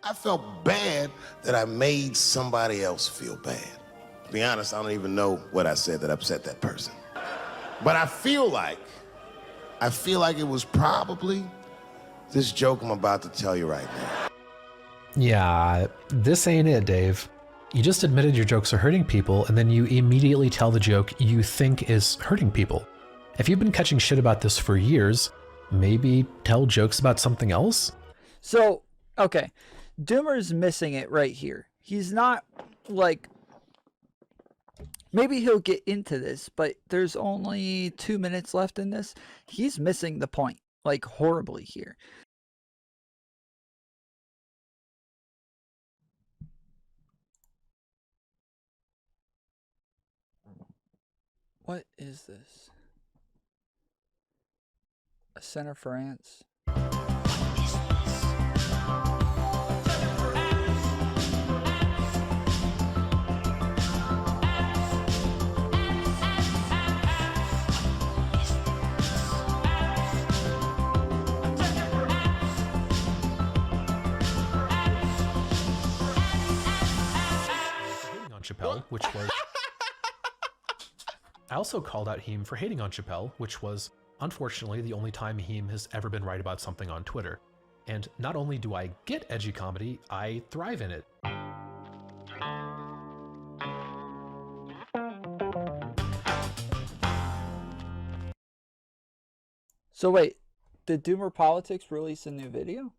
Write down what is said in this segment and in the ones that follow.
I felt bad that I made somebody else feel bad. To be honest, I don't even know what I said that upset that person. But I feel like it was probably this joke I'm about to tell you right now. Yeah, this ain't it, Dave. You just admitted your jokes are hurting people, and then you immediately tell the joke you think is hurting people. If you've been catching shit about this for years, maybe tell jokes about something else? So, okay, Doomer's missing it right here. He's not, like, maybe he'll get into this, but there's only 2 minutes left in this. He's missing the point, like, horribly here. What is this? A Center for Ants? Chappelle, which was... I also called out Heem for hating on Chappelle, which was, unfortunately, the only time Heem has ever been right about something on Twitter. And not only do I get edgy comedy, I thrive in it. So wait, did DoomerPolitics release a new video?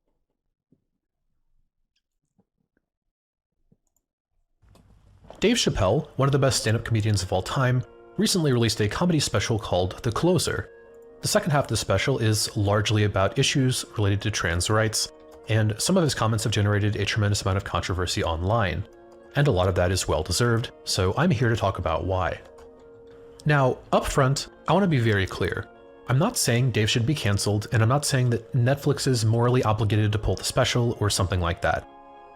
Dave Chapelle, one of the best stand-up comedians of all time, recently released a comedy special called The Closer. The second half of the special is largely about issues related to trans rights, and some of his comments have generated a tremendous amount of controversy online. And a lot of that is well-deserved, so I'm here to talk about why. Now, up front, I want to be very clear. I'm not saying Dave should be cancelled, and I'm not saying that Netflix is morally obligated to pull the special or something like that.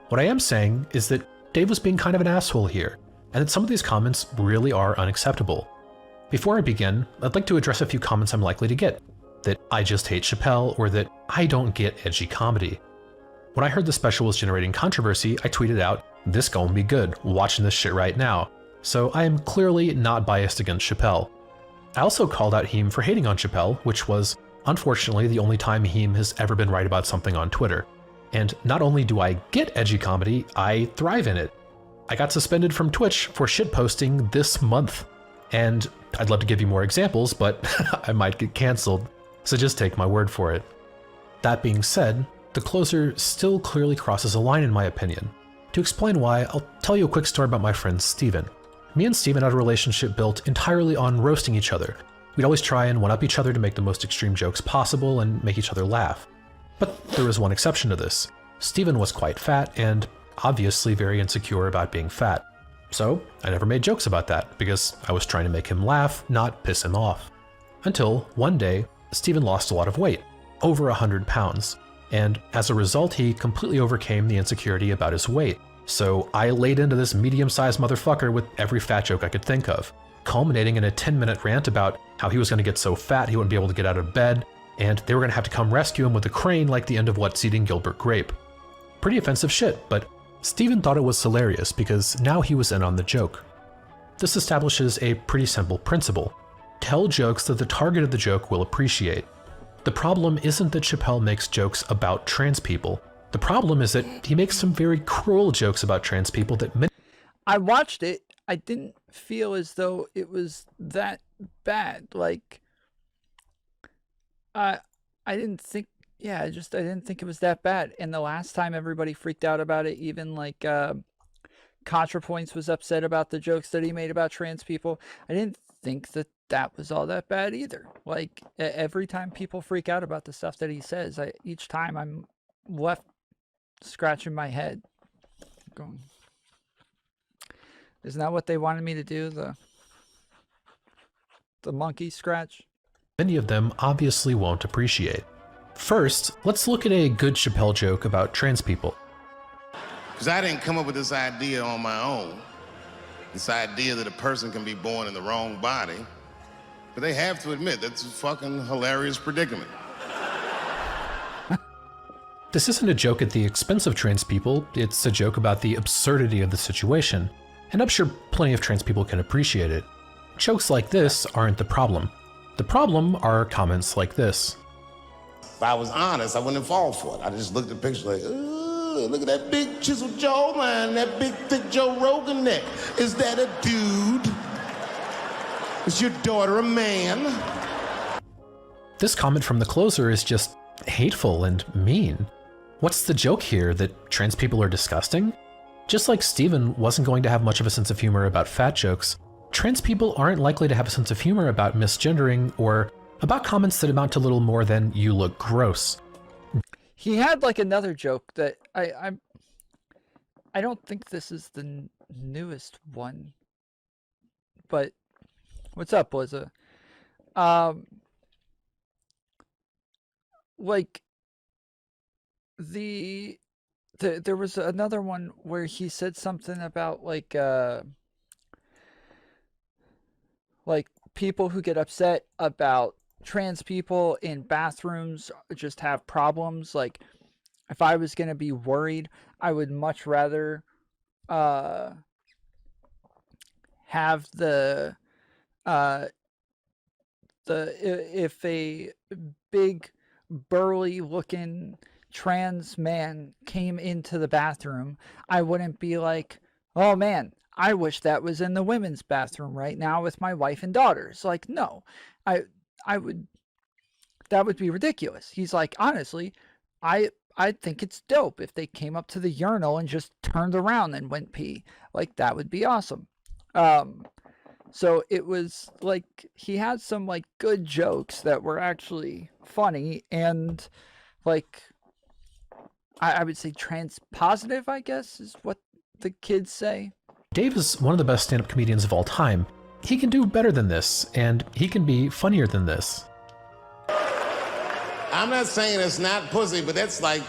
What I am saying is that Dave was being kind of an asshole here, and that some of these comments really are unacceptable. Before I begin, I'd like to address a few comments I'm likely to get, that I just hate Chappelle or that I don't get edgy comedy. When I heard the special was generating controversy, I tweeted out, "This gon' be good, watching this shit right now." So I am clearly not biased against Chappelle. I also called out Heem for hating on Chappelle, which was, unfortunately, the only time Heem has ever been right about something on Twitter. And not only do I get edgy comedy, I thrive in it. I got suspended from Twitch for shitposting this month. And I'd love to give you more examples, but I might get cancelled, so just take my word for it. That being said, The Closer still clearly crosses a line in my opinion. To explain why, I'll tell you a quick story about my friend Steven. Me and Steven had a relationship built entirely on roasting each other. We'd always try and one-up each other to make the most extreme jokes possible and make each other laugh. But there was one exception to this. Steven was quite fat and obviously very insecure about being fat. So I never made jokes about that because I was trying to make him laugh, not piss him off. Until one day, Steven lost a lot of weight, over 100 pounds. And as a result, he completely overcame the insecurity about his weight. So I laid into this medium-sized motherfucker with every fat joke I could think of, culminating in a 10-minute rant about how he was going to get so fat he wouldn't be able to get out of bed, and they were going to have to come rescue him with a crane like the end of What's Eating Gilbert Grape. Pretty offensive shit, but Steven thought it was hilarious because now he was in on the joke. This establishes a pretty simple principle. Tell jokes that the target of the joke will appreciate. The problem isn't that Chappelle makes jokes about trans people. The problem is that he makes some very cruel jokes about trans people that many... I watched it. I didn't feel as though it was that bad. Like, I didn't think, yeah, I didn't think it was that bad. And the last time everybody freaked out about it, even like ContraPoints was upset about the jokes that he made about trans people. I didn't think that that was all that bad either. Like, every time people freak out about the stuff that he says, each time I'm left scratching my head going, isn't that what they wanted me to do, the monkey scratch? Many of them obviously won't appreciate. First, let's look at a good Chappelle joke about trans people. Because I didn't come up with this idea on my own. This idea that a person can be born in the wrong body. But they have to admit, that's a fucking hilarious predicament. This isn't a joke at the expense of trans people, it's a joke about the absurdity of the situation, and I'm sure plenty of trans people can appreciate it. Jokes like this aren't the problem. The problem are comments like this. If I was honest, I wouldn't fall for it. I just looked at the picture like, ooh, look at that big chiseled jawline, that big thick Joe Rogan neck. Is that a dude? Is your daughter a man? This comment from the closer is just hateful and mean. What's the joke here, that trans people are disgusting? Just like Steven wasn't going to have much of a sense of humor about fat jokes, trans people aren't likely to have a sense of humor about misgendering or about comments that amount to little more than "you look gross." He had like another joke that I don't think this is the newest one, but what's up, Blizza? Like there was another one where he said something about like people who get upset about trans people in bathrooms just have problems. Like, if I was going to be worried, I would much rather have if a big burly looking trans man came into the bathroom, I wouldn't be like, oh man, I wish that was in the women's bathroom right now with my wife and daughters. Like, no, I would, that would be ridiculous. He's like, honestly, I think it's dope if they came up to the urinal and just turned around and went pee. Like, that would be awesome. So it was like, he had some like good jokes that were actually funny and like, I would say trans positive, I guess, is what the kids say. Dave is one of the best stand-up comedians of all time. He can do better than this, and he can be funnier than this. I'm not saying it's not pussy, but that's like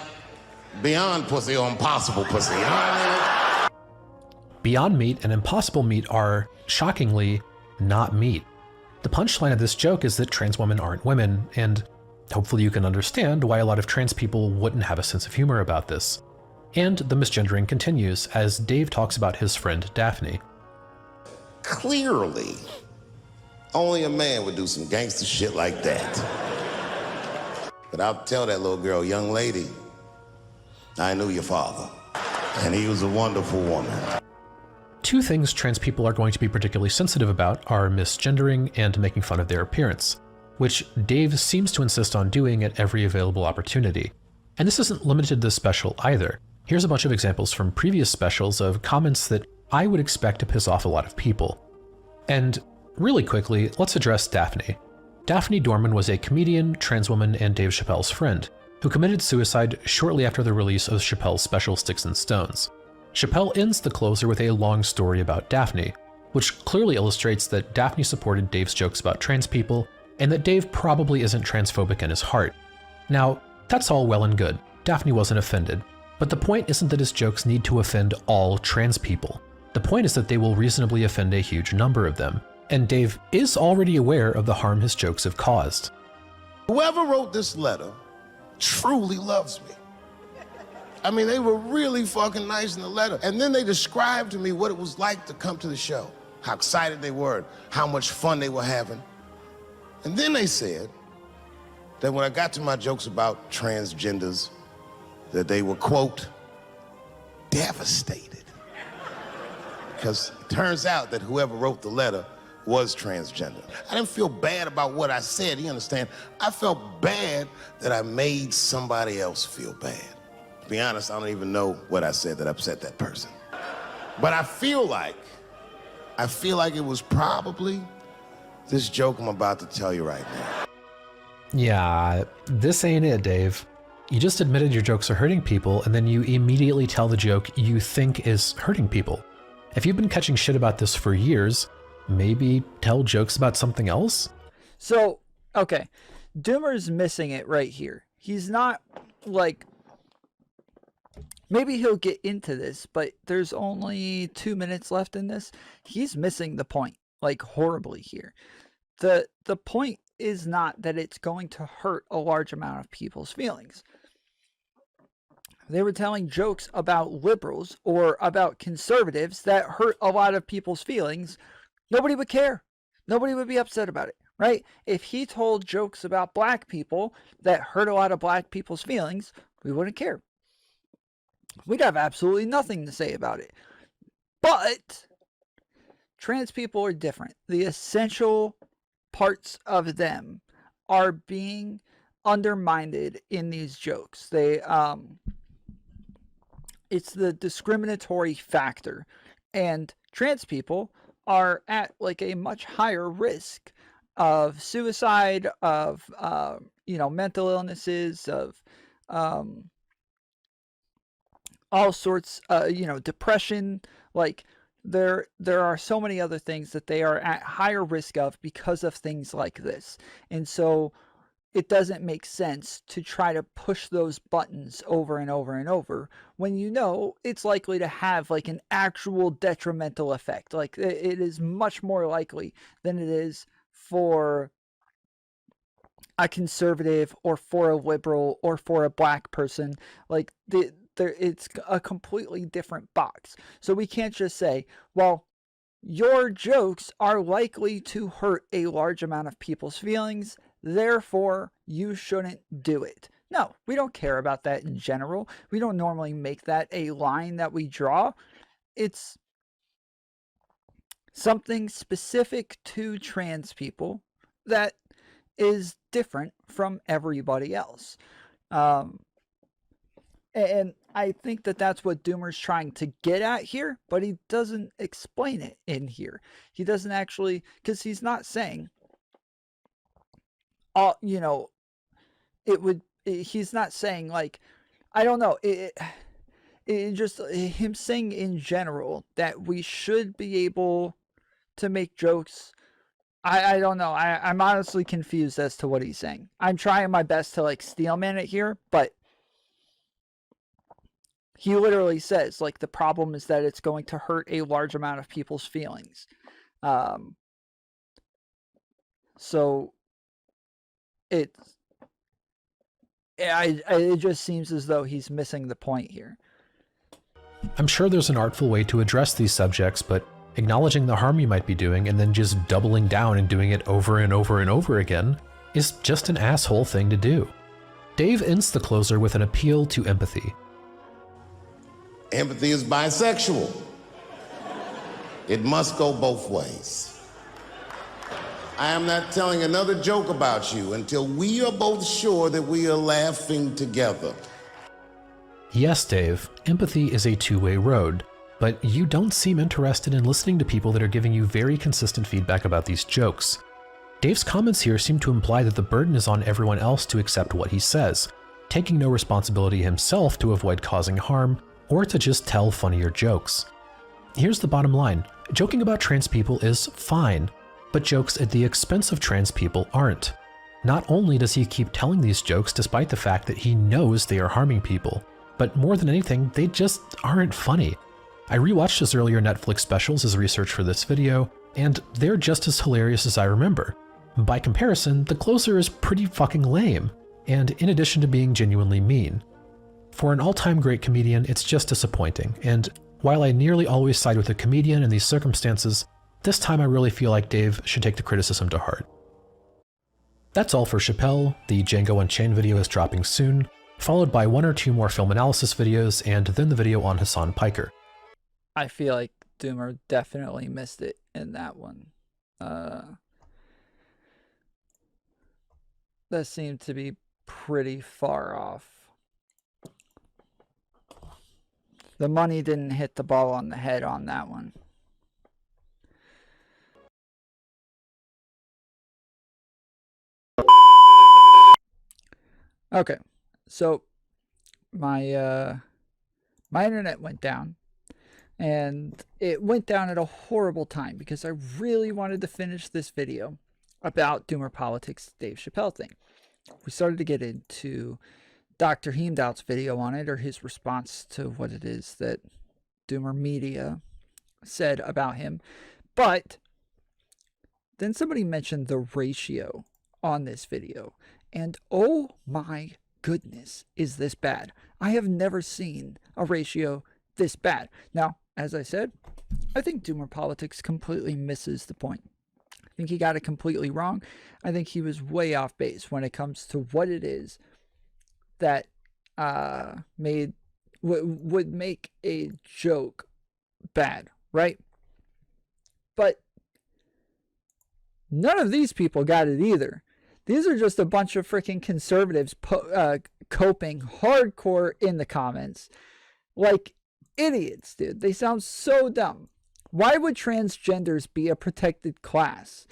beyond pussy or impossible pussy. You know what I mean? Beyond meat and impossible meat are, shockingly, not meat. The punchline of this joke is that trans women aren't women, and hopefully you can understand why a lot of trans people wouldn't have a sense of humor about this. And the misgendering continues as Dave talks about his friend Daphne. Clearly, only a man would do some gangster shit like that. But I'll tell that little girl, young lady, I knew your father, and he was a wonderful woman. Two things trans people are going to be particularly sensitive about are misgendering and making fun of their appearance, which Dave seems to insist on doing at every available opportunity. And this isn't limited to this special either. Here's a bunch of examples from previous specials of comments that I would expect to piss off a lot of people. And really quickly, let's address Daphne. Daphne Dorman was a comedian, trans woman, and Dave Chappelle's friend, who committed suicide shortly after the release of Chappelle's special Sticks and Stones. Chappelle ends the closer with a long story about Daphne, which clearly illustrates that Daphne supported Dave's jokes about trans people, and that Dave probably isn't transphobic in his heart. Now, that's all well and good. Daphne wasn't offended. But the point isn't that his jokes need to offend all trans people. The point is that they will reasonably offend a huge number of them. And Dave is already aware of the harm his jokes have caused. Whoever wrote this letter truly loves me. I mean, they were really fucking nice in the letter. And then they described to me what it was like to come to the show, how excited they were, how much fun they were having. And then they said that when I got to my jokes about transgenders, that they were, quote, devastated. Because it turns out that whoever wrote the letter was transgender. I didn't feel bad about what I said, you understand? I felt bad that I made somebody else feel bad. To be honest, I don't even know what I said that upset that person. But I feel like it was probably this joke I'm about to tell you right now. Yeah, this ain't it, Dave. You just admitted your jokes are hurting people, and then you immediately tell the joke you think is hurting people. If you've been catching shit about this for years, maybe tell jokes about something else? So, okay, Doomer's missing it right here. He's not, like, maybe he'll get into this, but there's only 2 minutes left in this. He's missing the point, like, horribly here. The point is not that it's going to hurt a large amount of people's feelings. they were telling jokes about liberals or about conservatives that hurt a lot of people's feelings, nobody would care. Nobody would be upset about it, right? If he told jokes about black people that hurt a lot of black people's feelings, we wouldn't care. We'd have absolutely nothing to say about it. But trans people are different. The essential parts of them are being undermined in these jokes. It's the discriminatory factor, and trans people are at like a much higher risk of suicide, of mental illnesses, of all sorts, depression. Like there are so many other things that they are at higher risk of because of things like this. And so it doesn't make sense to try to push those buttons over and over and over when you know it's likely to have like an actual detrimental effect. Like it is much more likely than it is for a conservative or for a liberal or for a black person. Like it's a completely different box. So we can't just say, well, your jokes are likely to hurt a large amount of people's feelings, therefore you shouldn't do it. No, we don't care about that in general. We don't normally make that a line that we draw. It's something specific to trans people that is different from everybody else. And I think that that's what Doomer's trying to get at here, but he doesn't explain it in here. He doesn't actually, because he's not saying, he's not saying like, I don't know, it just, him saying in general that we should be able to make jokes. I don't know. I'm honestly confused as to what he's saying. I'm trying my best to like steelman it here, but he literally says, like, the problem is that it's going to hurt a large amount of people's feelings. So it just seems as though he's missing the point here. I'm sure there's an artful way to address these subjects, but acknowledging the harm you might be doing and then just doubling down and doing it over and over and over again is just an asshole thing to do. Dave ends the closer with an appeal to empathy. Empathy is bisexual. It must go both ways. I am not telling another joke about you until we are both sure that we are laughing together. Yes, Dave, empathy is a two-way road, but you don't seem interested in listening to people that are giving you very consistent feedback about these jokes. Dave's comments here seem to imply that the burden is on everyone else to accept what he says, taking no responsibility himself to avoid causing harm, or to just tell funnier jokes. Here's the bottom line. Joking about trans people is fine, but jokes at the expense of trans people aren't. Not only does he keep telling these jokes despite the fact that he knows they are harming people, but more than anything, they just aren't funny. I rewatched his earlier Netflix specials as research for this video, and they're just as hilarious as I remember. By comparison, the closer is pretty fucking lame, and in addition to being genuinely mean. For an all-time great comedian, it's just disappointing, and while I nearly always side with a comedian in these circumstances, this time I really feel like Dave should take the criticism to heart. That's all for Chappelle. The Django Unchained video is dropping soon, followed by 1 or 2 more film analysis videos, and then the video on Hassan Piker. I feel like Doomer definitely missed it in that one. That seemed to be pretty far off. The money didn't hit the ball on the head on that one. Okay, so my internet went down, and it went down at a horrible time because I really wanted to finish this video about DoomerPolitics' Dave Chapelle thing. We started to get into Dr. Heimdall's video on it, or his response to what it is that DoomerMedia said about him. But then somebody mentioned the ratio on this video. And oh my goodness, is this bad. I have never seen a ratio this bad. Now, as I said, I think DoomerPolitics completely misses the point. I think he got it completely wrong. I think he was way off base when it comes to what it is that would make a joke bad, right? But none of these people got it either. These are just a bunch of freaking conservatives coping hardcore in the comments like idiots, dude. They sound so dumb. Why would transgenders be a protected class?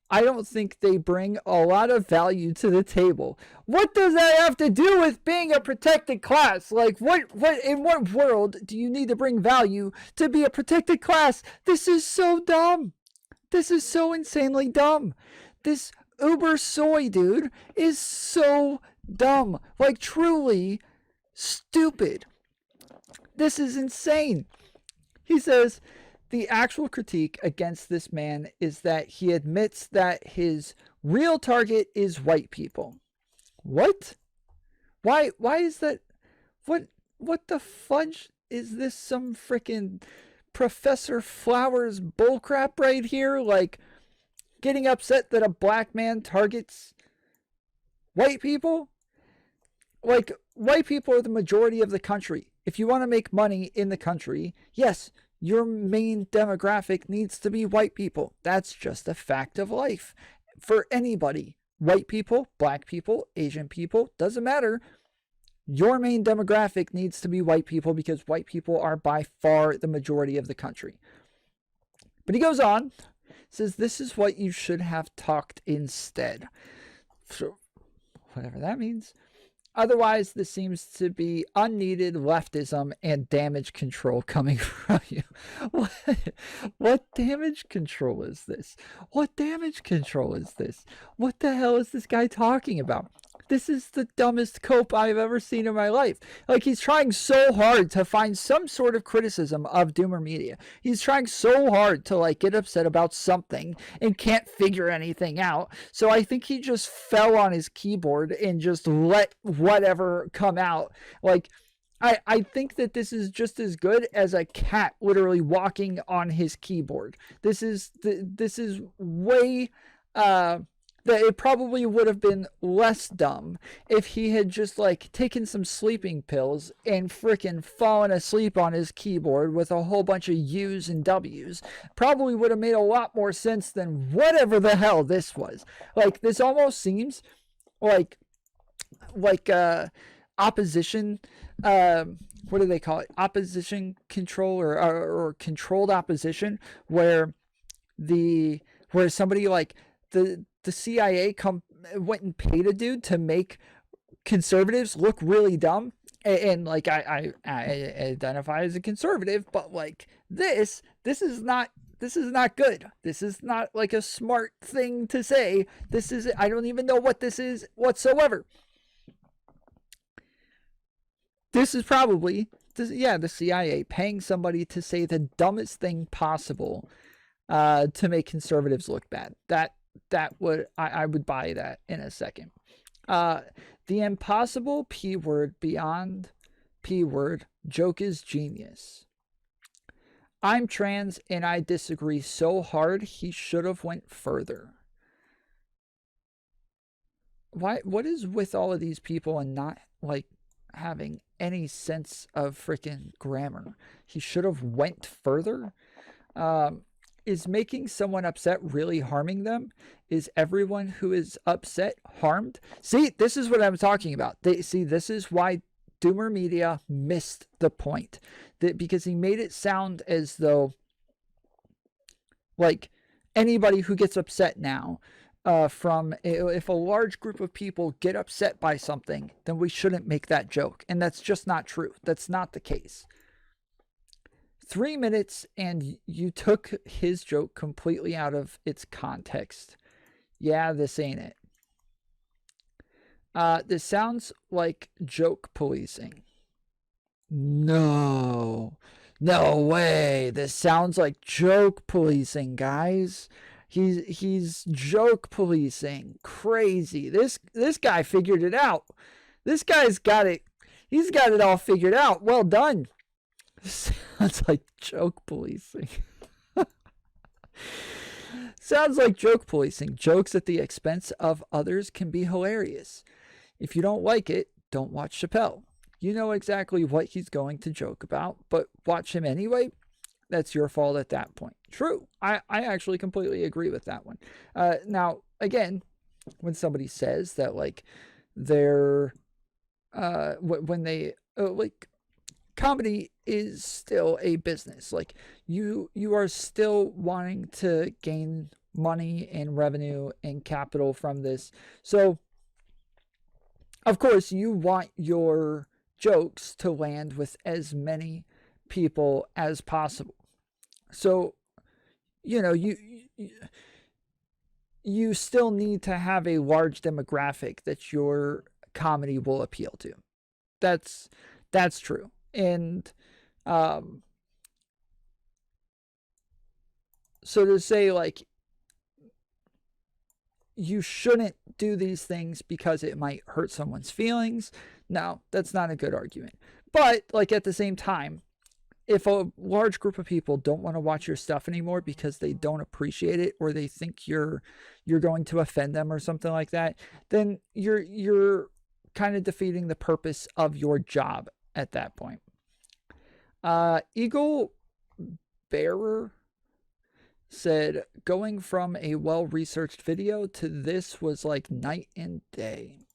I don't think they bring a lot of value to the table. What does that have to do with being a protected class? Like, what in what world do you need to bring value to be a protected class? This is so dumb. This is so insanely dumb. This uber soy dude is so dumb. Like, truly stupid. This is insane. He says, the actual critique against this man is that he admits that his real target is white people. What? Why is that? What the fudge is this? Some freaking Professor Flowers bullcrap right here? Like, getting upset that a black man targets white people? Like, white people are the majority of the country. If you want to make money in the country, yes, your main demographic needs to be white people. That's just a fact of life for anybody. White people, black people, Asian people, doesn't matter. Your main demographic needs to be white people because white people are by far the majority of the country. But he goes on, says this is what you should have talked instead. So, whatever that means. Otherwise, this seems to be unneeded leftism and damage control coming from you. What damage control is this? What damage control is this? What the hell is this guy talking about? This is the dumbest cope I've ever seen in my life. Like, he's trying so hard to find some sort of criticism of DoomerMedia. He's trying so hard to, like, get upset about something and can't figure anything out. So I think he just fell on his keyboard and just let whatever come out. Like, I think that this is just as good as a cat literally walking on his keyboard. This is way... that it probably would have been less dumb if he had just, like, taken some sleeping pills and frickin' fallen asleep on his keyboard with a whole bunch of U's and W's. Probably would have made a lot more sense than whatever the hell this was. Like, this almost seems like opposition, what do they call it? Opposition control or controlled opposition, where somebody like the CIA went and paid a dude to make conservatives look really dumb, and like I identify as a conservative, but like this is not good. This is not like a smart thing to say. I don't even know what this is whatsoever. This is probably the CIA paying somebody to say the dumbest thing possible to make conservatives look bad. I would buy that in a second. The impossible P word beyond P word joke is genius. I'm trans and I disagree so hard he should have went further. What is with all of these people and not like having any sense of freaking grammar? He should have went further. Is making someone upset really harming them? Is everyone who is upset harmed? See, this is what I'm talking about. This is why DoomerMedia missed the point. Because he made it sound as though, like, anybody who gets upset now, if a large group of people get upset by something, then we shouldn't make that joke. And that's just not true. That's not the case. 3 minutes and you took his joke completely out of its context. Yeah, this ain't it. This sounds like joke policing. No way. This sounds like joke policing, guys. He's joke policing. Crazy. This guy figured it out. This guy's got it. He's got it all figured out. Well done. Sounds like joke policing. Sounds like joke policing. Jokes at the expense of others can be hilarious. If you don't like it, don't watch Chappelle. You know exactly what he's going to joke about, but watch him anyway? That's your fault at that point. True. I actually completely agree with that one. Now, again, when somebody says that, like, they're, when they, like, comedy is still a business. Like, you are still wanting to gain money and revenue and capital from this. So, of course, you want your jokes to land with as many people as possible. So, you know, you still need to have a large demographic that your comedy will appeal to. That's true. And so to say, like, you shouldn't do these things because it might hurt someone's feelings, no, that's not a good argument. But, like, at the same time, if a large group of people don't want to watch your stuff anymore because they don't appreciate it, or they think you're going to offend them or something like that, then you're kind of defeating the purpose of your job at that point. Eagle Bearer said, going from a well-researched video to this was like night and day.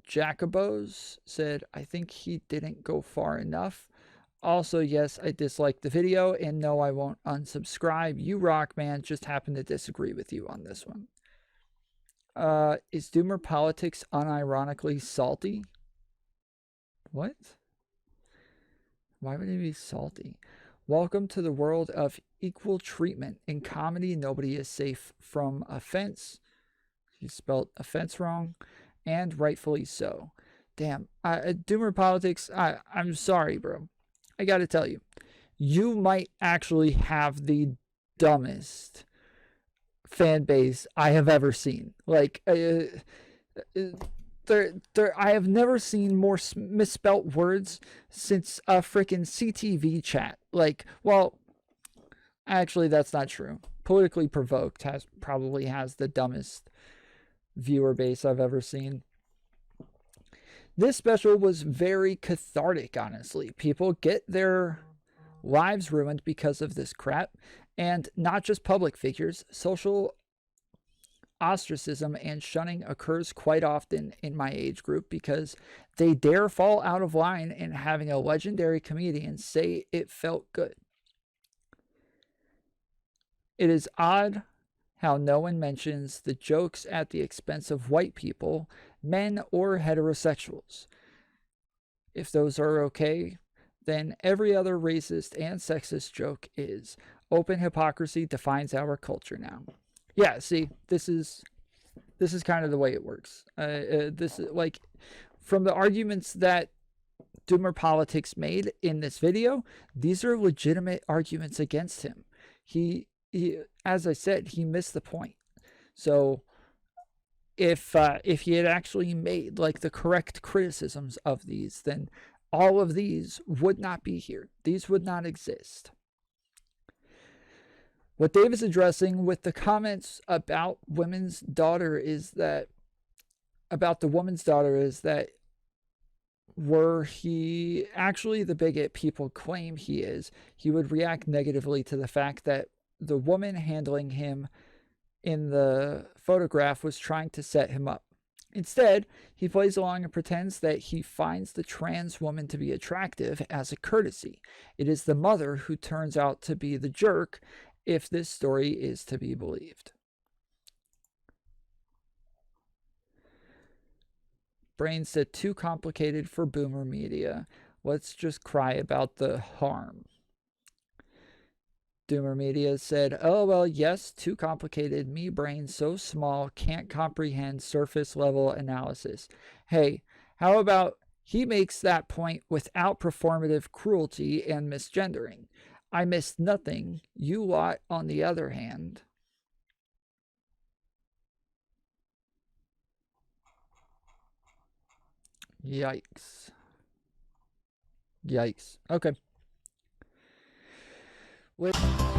Jacobos said, I think he didn't go far enough. Also, yes, I disliked the video, and no, I won't unsubscribe. You rock, man. Just happen to disagree with you on this one. Is DoomerPolitics unironically salty? What? Why would it be salty? Welcome to the world of equal treatment. In comedy, nobody is safe from offense. He spelled offense wrong, and rightfully so. Damn. DoomerPolitics, I'm sorry, bro. I gotta tell you, you might actually have the dumbest fan base I have ever seen. Like, I have never seen more misspelt words since a freaking CTV chat. Like, well, actually, that's not true. Politically Provoked probably has the dumbest viewer base I've ever seen. This special was very cathartic, honestly. People get their lives ruined because of this crap, and not just public figures. Social ostracism and shunning occurs quite often in my age group because they dare fall out of line, and having a legendary comedian say it felt good. It is odd how no one mentions the jokes at the expense of white people, men or heterosexuals. If those are okay, then every other racist and sexist joke is. Open hypocrisy defines our culture now. Yeah, see, this is kind of the way it works. This is like, from the arguments that DoomerPolitics made in this video, these are legitimate arguments against him. He as I said, he missed the point. So if he had actually made, like, the correct criticisms of these, then all of these would not be here. These would not exist. What Dave is addressing with the comments about the woman's daughter is that, were he actually the bigot people claim he is, he would react negatively to the fact that the woman handling him in the photograph was trying to set him up. Instead, he plays along and pretends that he finds the trans woman to be attractive as a courtesy. It is the mother who turns out to be the jerk, if this story is to be believed. Brain said, too complicated for Boomer Media. Let's just cry about the harm. DoomerMedia said, oh, well, yes, too complicated. Me brain so small, can't comprehend surface level analysis. Hey, how about he makes that point without performative cruelty and misgendering? I missed nothing. You lot, on the other hand. Yikes. Yikes. Okay. Wait.